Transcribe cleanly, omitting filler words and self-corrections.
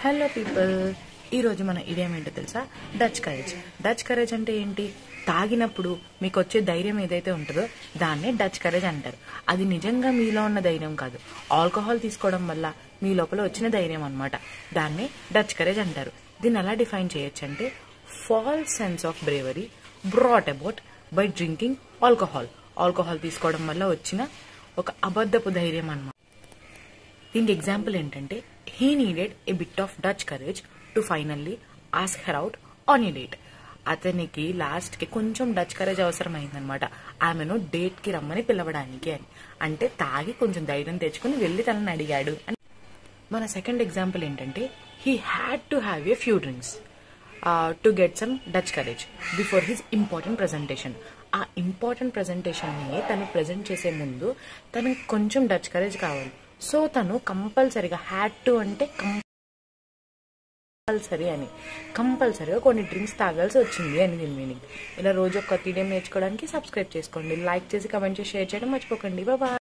Hello people, ఈరోజు మన idiom ఏంటో తెలుసా? Dutch courage. డచ్ కరేజ్ అంటే ఏంటి? తాగినప్పుడు మీకు వచ్చే ధైర్యం ఏదైతే ఉంటుందో దాన్నే డచ్ కరేజ్ అంటారు. అది నిజంగా మీలో ఉన్న ధైర్యం కాదు, ఆల్కహాల్ తీసుకోవడం వల్ల మీ లోపల వచ్చిన ధైర్యం అనమాట. దాన్నే డచ్ కరేజ్ అంటారు. దీన్ని ఎలా డిఫైన్ చేయొచ్చు అంటే, falls sense of bravery brought about by drinking alcohol. Alcohol తీసుకోవడం వల్ల వచ్చిన ఒక అబద్ధపు ధైర్యం అన్నమాట. దీనికి ఎగ్జాంపుల్ ఏంటంటే, he needed a bit of Dutch courage to finally ask her out on a date. అతనికి లాస్ట్ కి కొంచెం డచ్ కరేజ్ అవసరమైందనమాట, ఆమెను డేట్ కి రమ్మని పిలవడానికి అని. అంటే తాగి కొంచెం ధైర్యం తెచ్చుకుని వెళ్ళి తనని అడిగాడు అని. మన సెకండ్ ఎగ్జాంపుల్ ఏంటంటే, he had to have a few drinks to get some Dutch courage before his important presentation. ఆ ఇంపార్టెంట్ ప్రెజెంటేషన్ ని తను ప్రెజెంట్ చేసే ముందు తనకు కొంచెం డచ్ కరేజ్ కావాలి. సో తను కంపల్సరీగా, హ్యాడ్ టు అంటే కంపల్సరీగా కొన్ని డ్రింక్స్ తాగాల్సి వచ్చింది అని దీని మీనింగ్. ఇలా రోజు ఒక కొత్త ఇడియం నేర్చుకోవడానికి సబ్స్క్రైబ్ చేసుకోండి, లైక్ చేసి కమెంట్ చేసి షేర్ చేయడం మర్చిపోకండి. బాయ్.